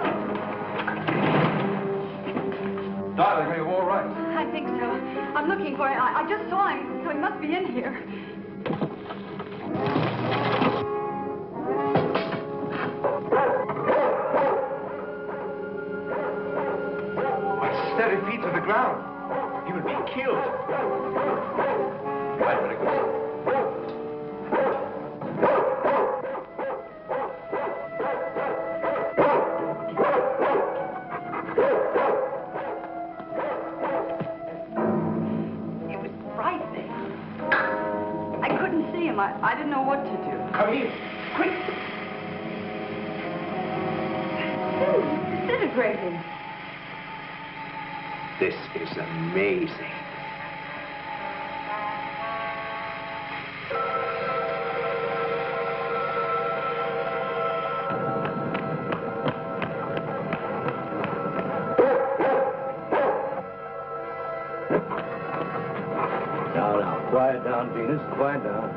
Darling, are you all right? I think so. I'm looking for him. I just saw him, so he must be in here. Steady feet to the ground. He would be killed. I'd better go. It was frightening. I couldn't see him. I didn't know what to do. Come here. Quick. Disintegrating. This is amazing. Now, quiet down, Venus. Quiet down.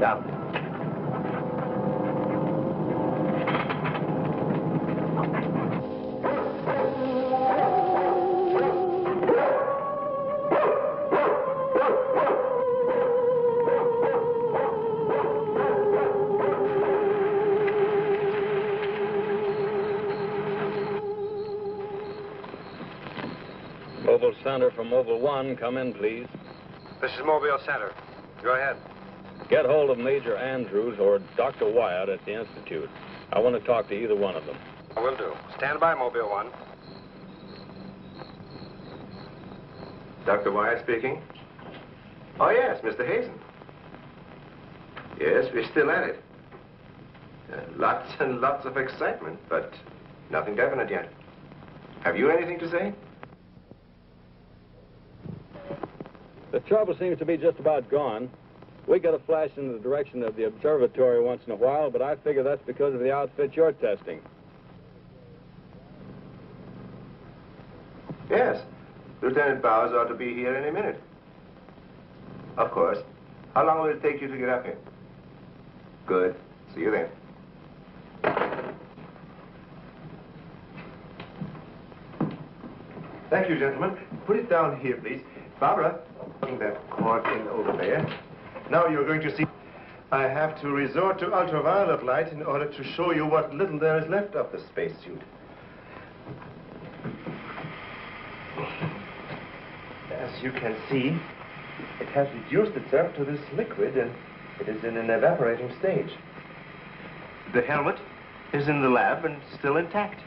Down. Mobile Center from Mobile 1, come in, please. This is Mobile Center. Go ahead. Get hold of Major Andrews or Dr. Wyatt at the Institute. I want to talk to either one of them. I will do. Stand by, Mobile 1. Dr. Wyatt speaking. Oh, yes, Mr. Hazen. Yes, we're still at it. Lots and lots of excitement, but nothing definite yet. Have you anything to say? The trouble seems to be just about gone. We get a flash in the direction of the observatory once in a while, but I figure that's because of the outfit you're testing. Yes. Lieutenant Bowers ought to be here any minute. Of course. How long will it take you to get up here? Good. See you then. Thank you, gentlemen. Put it down here, please. Barbara, bring that cord in over there. Now you're going to see... I have to resort to ultraviolet light in order to show you what little there is left of the spacesuit. As you can see, it has reduced itself to this liquid, and it is in an evaporating stage. The helmet is in the lab and still intact.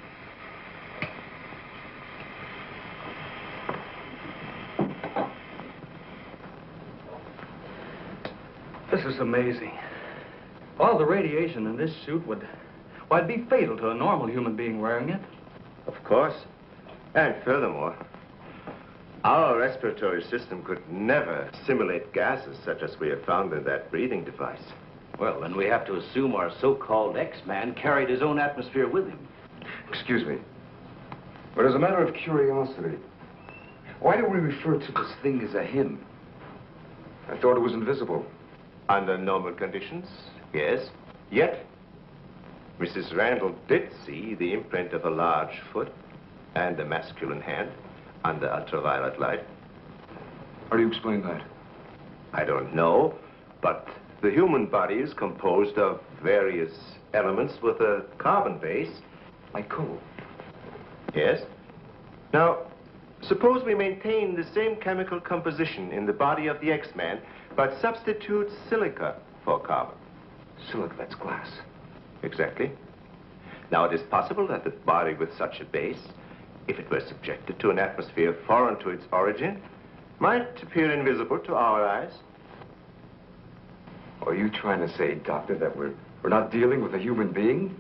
This is amazing. All the radiation in this suit would, well, it'd be fatal to a normal human being wearing it. Of course. And furthermore, our respiratory system could never assimilate gases such as we have found in that breathing device. Well, then we have to assume our so-called X-Man carried his own atmosphere with him. Excuse me. But as a matter of curiosity, why do we refer to this thing as a him? I thought it was invisible. Under normal conditions, yes. Yet, Mrs. Randall did see the imprint of a large foot and a masculine hand under ultraviolet light. How do you explain that? I don't know, but the human body is composed of various elements with a carbon base. Like coal? Yes. Now, suppose we maintain the same chemical composition in the body of the X-Man, but substitute silica for carbon. Silica, that's glass. Exactly. Now, it is possible that the body with such a base, if it were subjected to an atmosphere foreign to its origin, might appear invisible to our eyes. Are you trying to say, Doctor, that we're not dealing with a human being?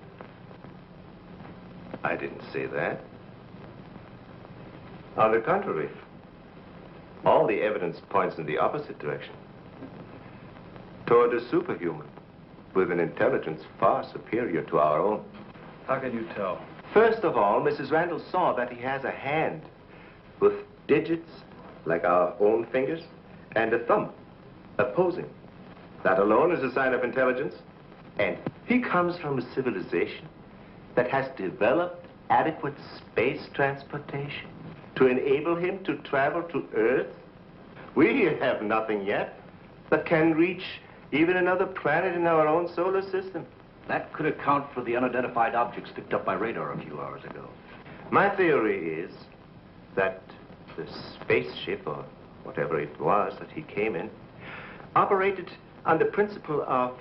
I didn't say that. On the contrary, all the evidence points in the opposite direction. Toward a superhuman with an intelligence far superior to our own. How can you tell? First of all, Mrs. Randall saw that he has a hand with digits like our own fingers and a thumb opposing. That alone is a sign of intelligence. And he comes from a civilization that has developed adequate space transportation to enable him to travel to Earth. We have nothing yet that can reach even another planet in our own solar system. That could account for the unidentified objects picked up by radar a few hours ago. My theory is that the spaceship, or whatever it was that he came in, operated on the principle of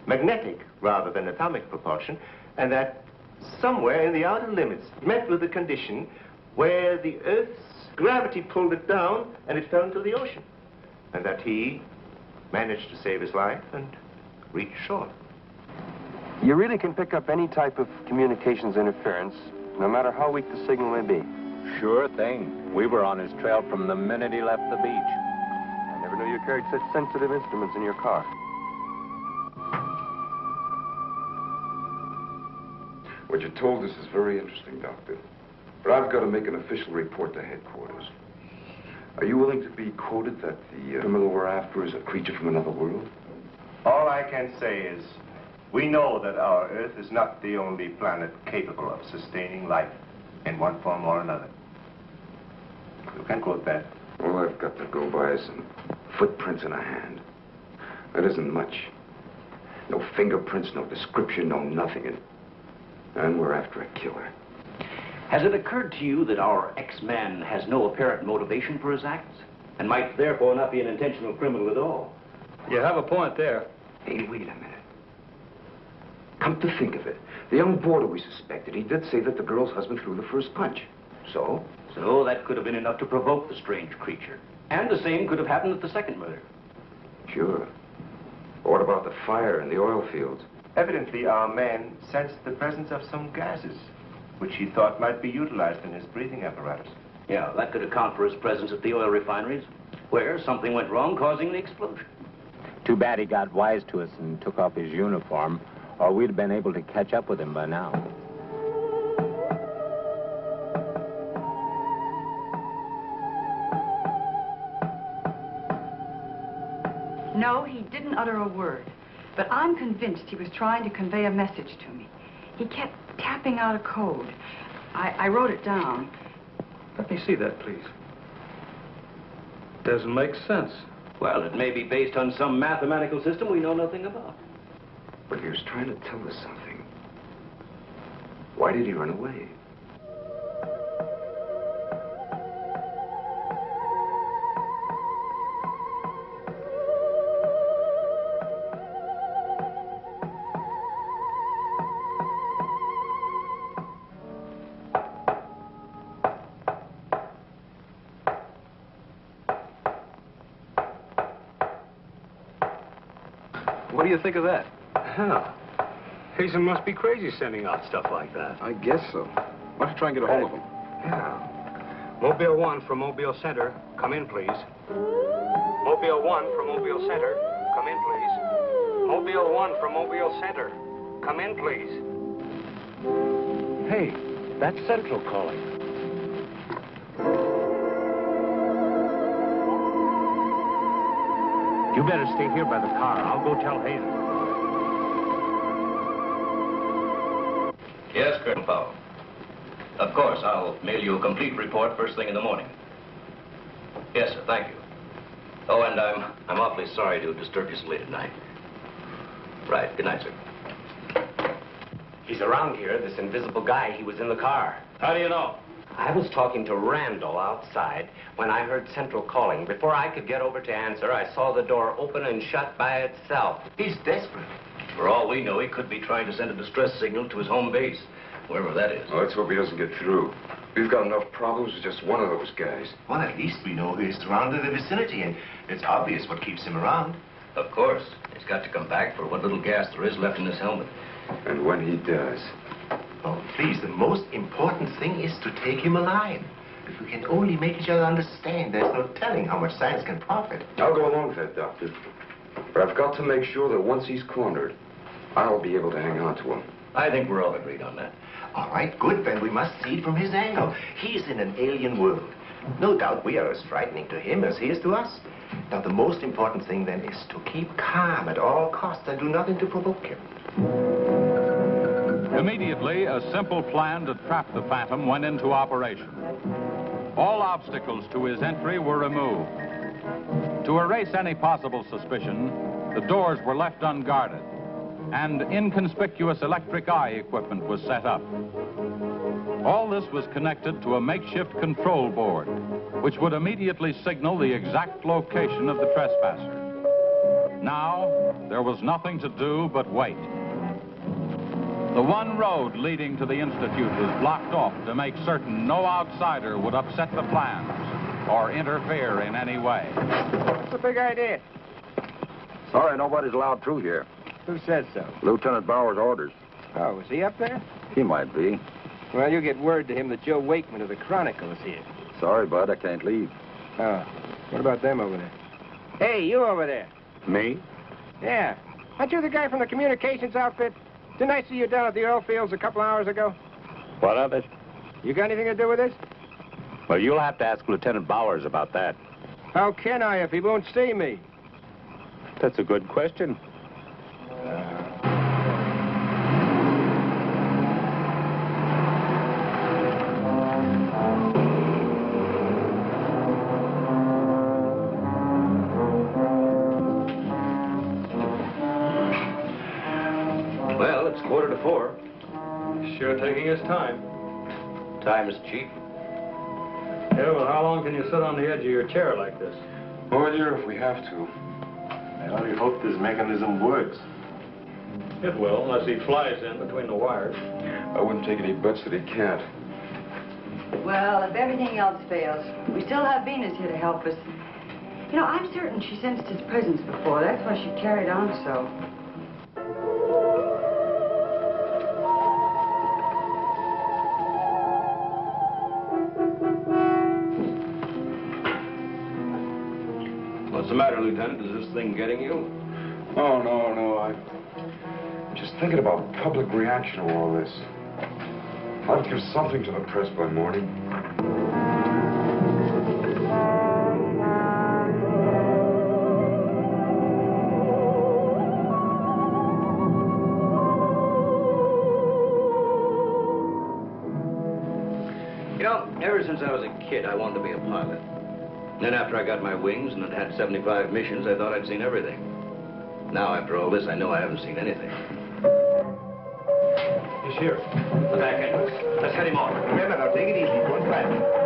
magnetic rather than atomic propulsion, and that somewhere in the outer limits met with a condition where the Earth's gravity pulled it down and it fell into the ocean, and that he managed to save his life and reach shore. You really can pick up any type of communications interference, no matter how weak the signal may be. Sure thing. We were on his trail from the minute he left the beach. I never knew you carried such sensitive instruments in your car. What you told us is very interesting, Doctor. But I've got to make an official report to headquarters. Are you willing to be quoted that the criminal we're after is a creature from another world? All I can say is, we know that our Earth is not the only planet capable of sustaining life in one form or another. You can quote that. All I've got to go by is some footprints in a hand. That isn't much. No fingerprints, no description, no nothing. And we're after a killer. Has it occurred to you that our X-Man has no apparent motivation for his acts, and might therefore not be an intentional criminal at all? You have a point there. Hey, wait a minute. Come to think of it, the young boarder we suspected, he did say that the girl's husband threw the first punch. So? So that could have been enough to provoke the strange creature. And the same could have happened at the second murder. Sure. But what about the fire in the oil fields? Evidently, our man sensed the presence of some gases, which he thought might be utilized in his breathing apparatus. Yeah, that could account for his presence at the oil refineries, where something went wrong, causing the explosion. Too bad he got wise to us and took off his uniform, or we'd have been able to catch up with him by now. No, he didn't utter a word. But I'm convinced he was trying to convey a message to me. He kept tapping out a code. I wrote it down. Let me see that, please. Doesn't make sense. Well, it may be based on some mathematical system we know nothing about. But he was trying to tell us something. Why did he run away? What do you think of that? Hell, Hazen must be crazy sending out stuff like that. I guess so. Why don't you try and get a hold of him? Yeah. Mobile 1 from Mobile Center. Come in, please. Mobile 1 from Mobile Center. Come in, please. Mobile 1 from Mobile Center. Come in, please. Hey, that's Central calling. You better stay here by the car. I'll go tell Hazen. Yes, Colonel Powell. Of course, I'll mail you a complete report first thing in the morning. Yes, sir, thank you. Oh, and I'm awfully sorry to disturb you so late at night. Right, good night, sir. He's around here, this invisible guy. He was in the car. How do you know? I was talking to Randall outside when I heard Central calling. Before I could get over to answer, I saw the door open and shut by itself. He's desperate. For all we know, he could be trying to send a distress signal to his home base, wherever that is. Well, let's hope he doesn't get through. We've got enough problems with just one of those guys. Well, at least we know he's surrounded the vicinity, and it's obvious what keeps him around. Of course. He's got to come back for what little gas there is left in his helmet. And when he does... Oh, please, the most important thing is to take him alive. If we can only make each other understand, there's no telling how much science can profit. I'll go along with that, Doctor. But I've got to make sure that once he's cornered, I'll be able to hang on to him. I think we're all agreed on that. All right, good, then we must see it from his angle. He's in an alien world. No doubt we are as frightening to him as he is to us. Now, the most important thing, then, is to keep calm at all costs and do nothing to provoke him. Immediately, a simple plan to trap the Phantom went into operation. All obstacles to his entry were removed. To erase any possible suspicion, the doors were left unguarded, and inconspicuous electric eye equipment was set up. All this was connected to a makeshift control board, which would immediately signal the exact location of the trespasser. Now, there was nothing to do but wait. The one road leading to the Institute was blocked off to make certain no outsider would upset the plans or interfere in any way. What's the big idea? Sorry, nobody's allowed through here. Who says so? Lieutenant Bauer's orders. Oh, is he up there? He might be. Well, you get word to him that Joe Wakeman of the Chronicle is here. Sorry, Bud, I can't leave. Oh, what about them over there? Hey, you over there. Me? Yeah. Aren't you the guy from the communications outfit? Didn't I see you down at the oil fields a couple hours ago? What of it? You got anything to do with this? Well, you'll have to ask Lieutenant Bowers about that. How can I if he won't see me? That's a good question. Well, it's 3:45. Sure taking his time. Time is cheap. Yeah, well, how long can you sit on the edge of your chair like this? All year if we have to. I only hope this mechanism works. It will, unless he flies in between the wires. I wouldn't take any bets that he can't. Well, if everything else fails, we still have Venus here to help us. You know, I'm certain she sensed his presence before. That's why she carried on so. What's the matter, Lieutenant? Is this thing getting you? Oh, no. I'm just thinking about public reaction to all this. I'll give something to the press by morning. know, ever since I was a kid, I wanted to be a pilot. Then after I got my wings and had 75 missions, I thought I'd seen everything. Now, after all this, I know I haven't seen anything. He's here. The back entrance. Let's head him off. Remember, now, take it easy. Don't crash.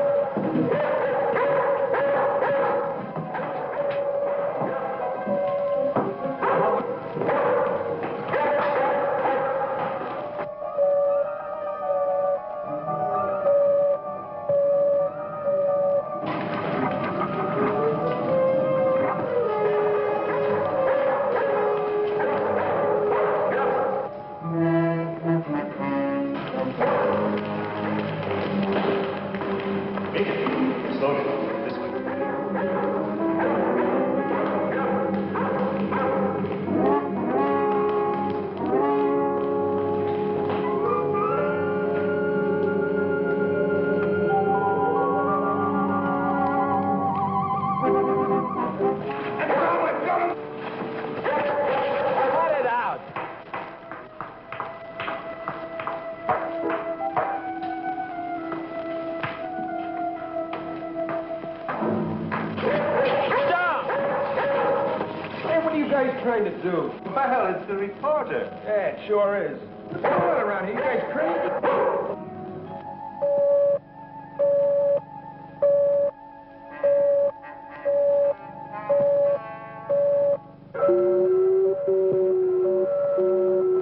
Trying to do? Well, it's the reporter. Yeah, it sure is. What's going on around here? You guys crazy?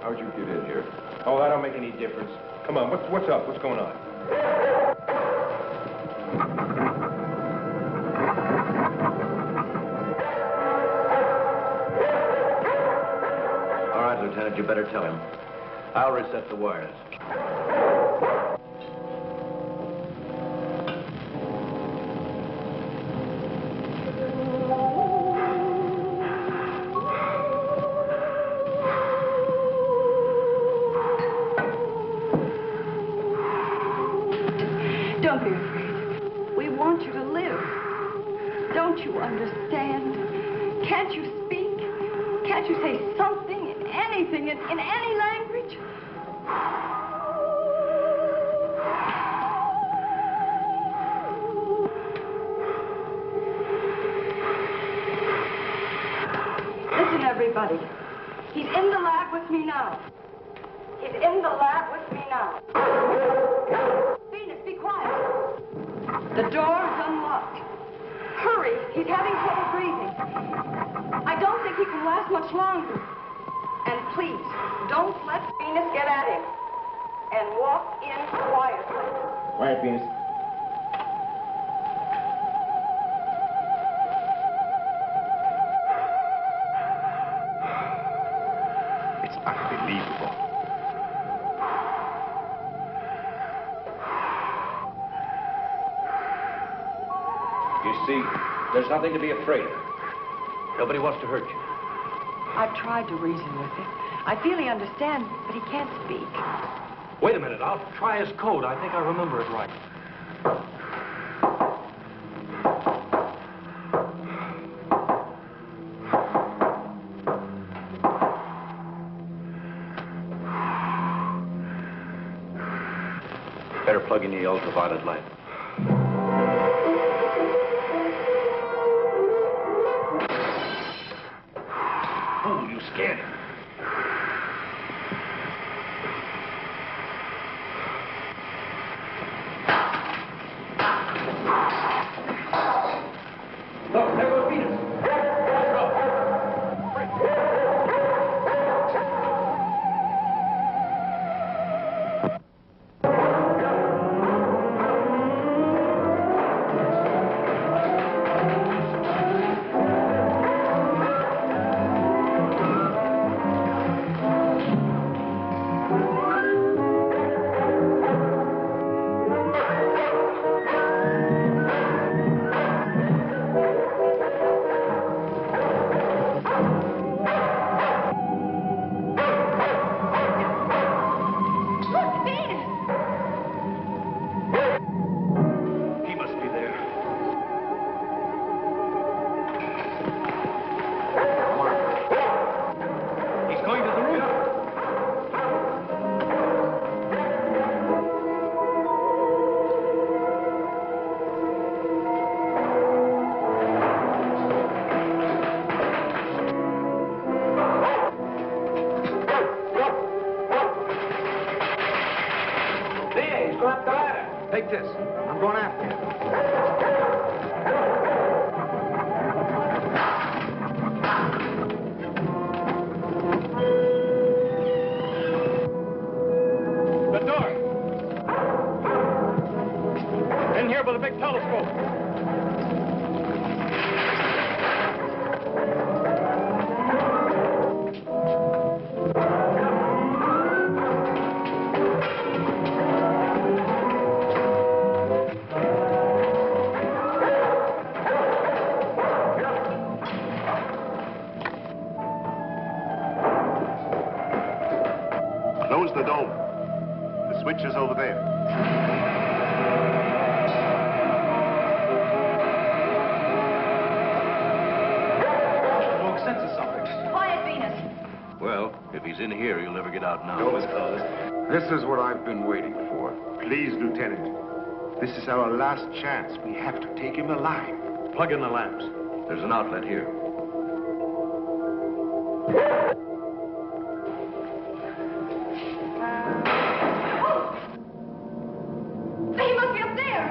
How'd you get in here? Oh, that don't make any difference. Come on, what's up? What's going on? All right, Lieutenant, you better tell him. I'll reset the wires. Don't be afraid. We want you to live. Don't you understand? Can't you speak? Can't you say something, anything, in any language? Listen, everybody. He's in the lab with me now. He's in the lab with me now. Venus, be quiet. The door's unlocked. Hurry, he's having trouble breathing. I don't think he can last much longer. And please, don't let Venus get at him. And walk in quietly. Quiet, Venus. It's unbelievable. You see, there's nothing to be afraid of. Nobody wants to hurt you. I've tried to reason with him. I feel he understands, but he can't speak. Wait a minute. I'll try his code. I think I remember it right. Better plug in the ultraviolet light. Oh, you scared him. Look, there goes Venus. go up the ladder. Take this. I'm going after you. The door. In here with a big telescope. Close the dome. The switch is over there. Smoke sense of something. Quiet, Venus. Well, if he's in here, he'll never get out now. No, this is what I've been waiting for. Please, Lieutenant. This is our last chance. We have to take him alive. Plug in the lamps. There's an outlet here. He must be up there.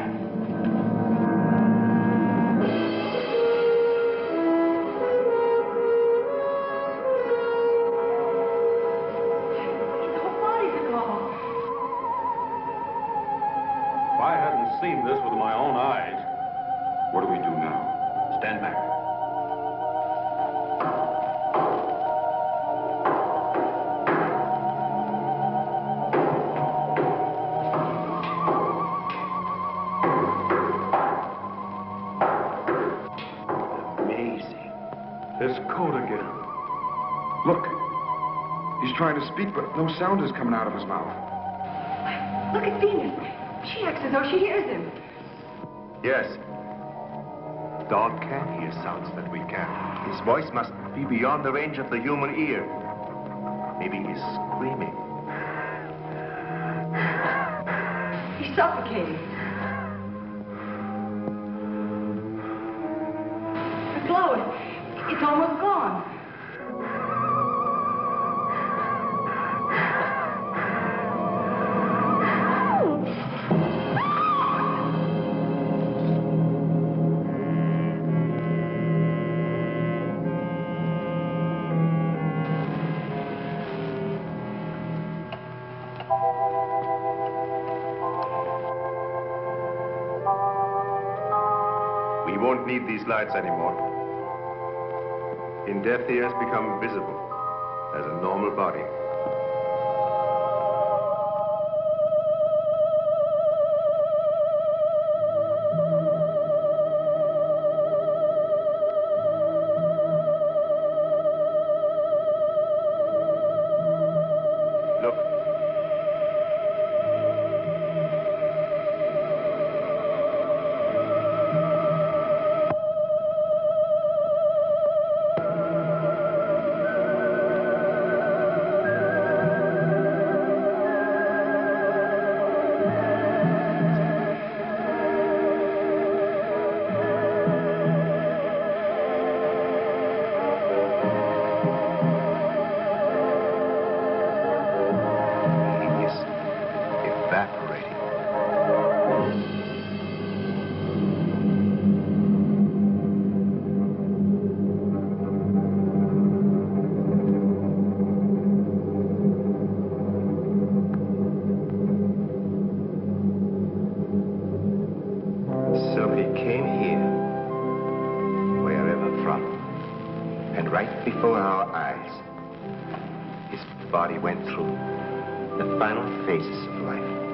His whole body's gone. If I hadn't seen this with my own eyes. What do we do now? Stand back. Amazing. His coat again. Look. He's trying to speak, but no sound is coming out of his mouth. Look at Venus. She acts as though she hears him. Yes. Dog can hear sounds that we can. His voice must be beyond the range of the human ear. Maybe he's screaming. He's suffocating. The glow, it's almost gone. We won't need these lights anymore. In death, he has become visible as a normal body. Look. So he came here, wherever from, and right before our eyes, his body went through the final phases of life.